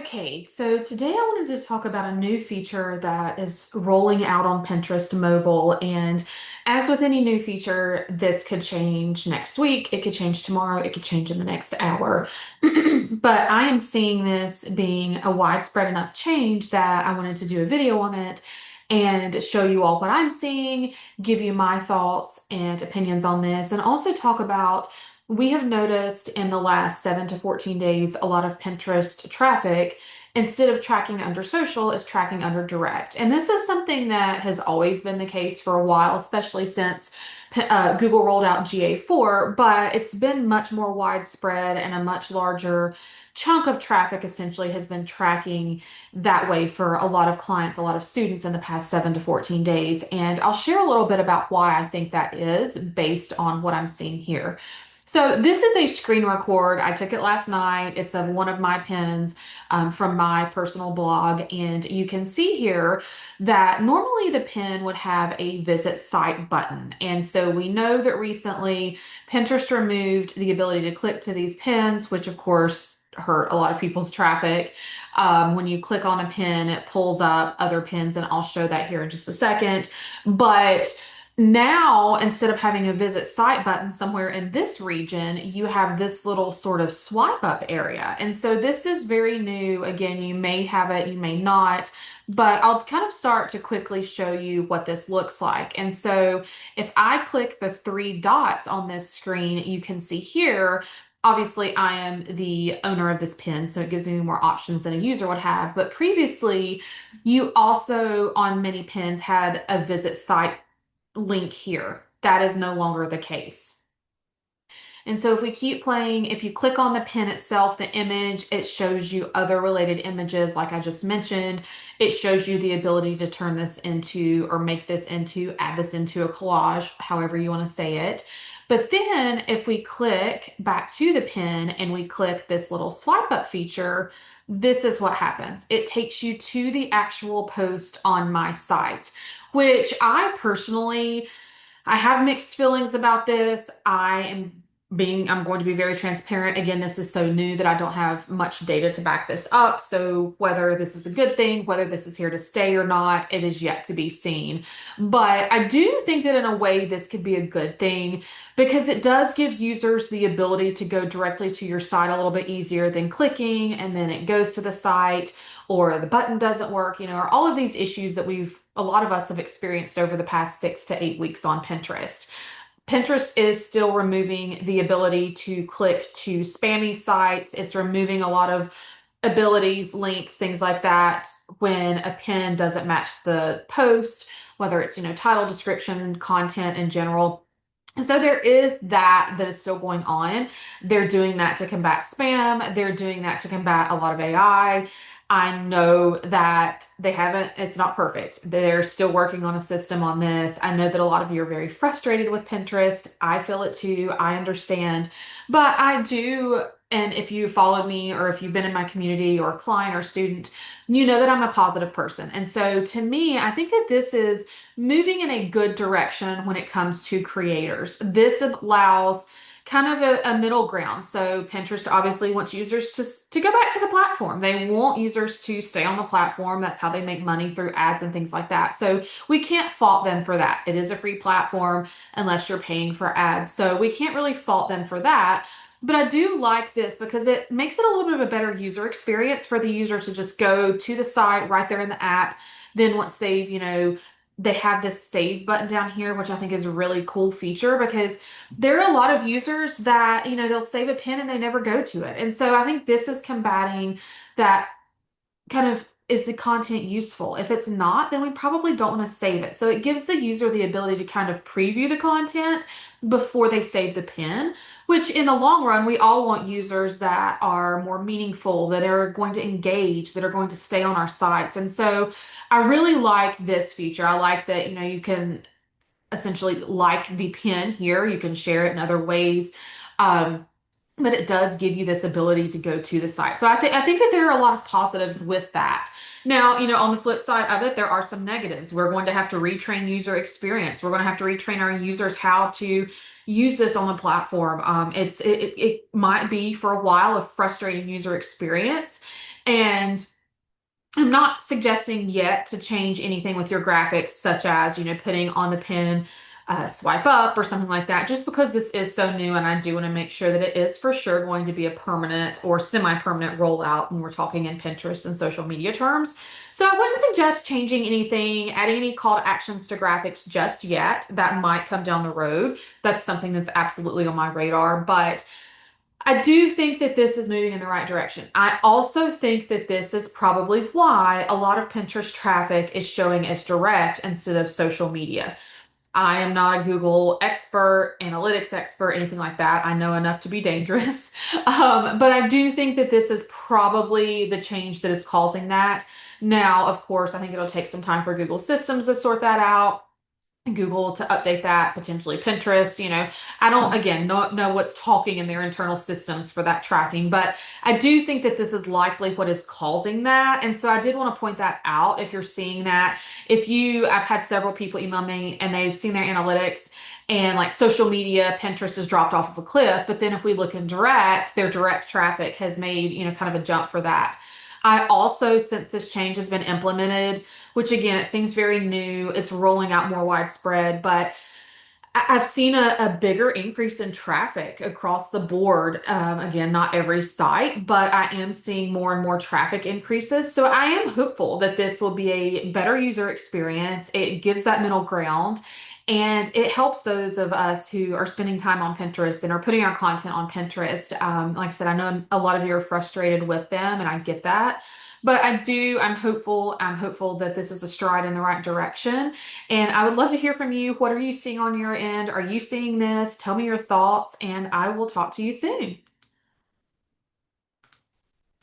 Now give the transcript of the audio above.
Okay, so today I wanted to talk about a new feature that is rolling out on Pinterest mobile. And as with any new feature, this could change next week, it could change tomorrow, it could change in the next hour. But I am seeing this being a widespread enough change that I wanted to do a video on it and show you all what I'm seeing, give you my thoughts and opinions on this, and also talk about we have noticed in the last 7 to 14 days a lot of Pinterest traffic, instead of tracking under social, is tracking under direct. And this is something that has always been the case for a while, especially since Google rolled out GA4, but it's been much more widespread and a much larger chunk of traffic essentially has been tracking that way for a lot of clients, a lot of students in the past 7 to 14 days. And I'll share a little bit about why I think that is based on what I'm seeing here. So this is a screen record. I took it last night. It's of one of my pins from my personal blog. And you can see here that normally the pin would have a visit site button. And so we know that recently Pinterest removed the ability to click to these pins, which of course hurt a lot of people's traffic. When you click on a pin, it pulls up other pins, and I'll show that here in just a second. But now, instead of having a visit site button somewhere in this region, you have this little sort of swipe up area. And so this is very new. Again, you may have it, you may not, but I'll kind of start to quickly show you what this looks like. And so if I click the three dots on this screen, you can see here, obviously I am the owner of this pin, so it gives me more options than a user would have. But previously, you also on many pins had a visit site link here. That is no longer the case. And so if we keep playing, if you click on the pin itself, the image, it shows you other related images like I just mentioned. It shows you the ability to turn this into or make this into, add this into a collage, however you want to say it. But then if we click back to the pin and we click this little swipe up feature, this is what happens. It takes you to the actual post on my site, which I have mixed feelings about this. I'm going to be very transparent. Again, this is so new that I don't have much data to back this up. So whether this is a good thing, whether this is here to stay or not, it is yet to be seen. But I do think that in a way, this could be a good thing because it does give users the ability to go directly to your site a little bit easier than clicking and then it goes to the site or the button doesn't work, or all of these issues that a lot of us have experienced over the past 6 to 8 weeks on Pinterest. Pinterest is still removing the ability to click to spammy sites. It's removing a lot of abilities, links, things like that when a pin doesn't match the post, whether it's, title, description, content in general. So there is that is still going on. They're doing that to combat spam. They're doing that to combat a lot of AI. I know that it's not perfect. They're still working on a system on this. I know that a lot of you are very frustrated with Pinterest. I feel it too. I understand. But I do, and if you followed me or if you've been in my community or client or student, you know that I'm a positive person. And so to me, I think that this is moving in a good direction when it comes to creators. This allows kind of a middle ground. So Pinterest obviously wants users to go back to the platform. They want users to stay on the platform. That's how they make money through ads and things like that. So we can't fault them for that. It is a free platform unless you're paying for ads. So we can't really fault them for that. But I do like this because it makes it a little bit of a better user experience for the user to just go to the site right there in the app. Then once they have this save button down here, which I think is a really cool feature because there are a lot of users that, they'll save a pin and they never go to it. And so I think this is combating that kind of, is the content useful? If it's not, then we probably don't want to save it. So it gives the user the ability to kind of preview the content before they save the pin, which in the long run, we all want users that are more meaningful, that are going to engage, that are going to stay on our sites. And so I really like this feature. I like that, you can essentially like the pin here. You can share it in other ways. But it does give you this ability to go to the site. So I think that there are a lot of positives with that. Now, on the flip side of it, there are some negatives. We're going to have to retrain user experience. We're going to have to retrain our users how to use this on the platform. It might be for a while a frustrating user experience. And I'm not suggesting yet to change anything with your graphics, such as, putting on the pin swipe up or something like that, just because this is so new and I do want to make sure that it is for sure going to be a permanent or semi-permanent rollout when we're talking in Pinterest and social media terms. So I wouldn't suggest changing anything, adding any call to actions to graphics just yet. That might come down the road. That's something that's absolutely on my radar, but I do think that this is moving in the right direction. I also think that this is probably why a lot of Pinterest traffic is showing as direct instead of social media. I am not a Google expert, analytics expert, anything like that. I know enough to be dangerous. But I do think that this is probably the change that is causing that. Now, of course, I think it'll take some time for Google systems to sort that out. Google to update that, potentially Pinterest. I don't, again, know what's talking in their internal systems for that tracking, but I do think that this is likely what is causing that. And so I did want to point that out if you're seeing that. I've had several people email me and they've seen their analytics and like social media, Pinterest has dropped off of a cliff. But then if we look in direct, their direct traffic has made, kind of a jump for that. I also, since this change has been implemented, which again, it seems very new. It's rolling out more widespread, but I've seen a bigger increase in traffic across the board. Again, not every site, but I am seeing more and more traffic increases. So I am hopeful that this will be a better user experience. It gives that middle ground. And it helps those of us who are spending time on Pinterest and are putting our content on Pinterest. Like I said, I know a lot of you are frustrated with them, and I get that. But I'm hopeful. I'm hopeful that this is a stride in the right direction. And I would love to hear from you. What are you seeing on your end? Are you seeing this? Tell me your thoughts, and I will talk to you soon.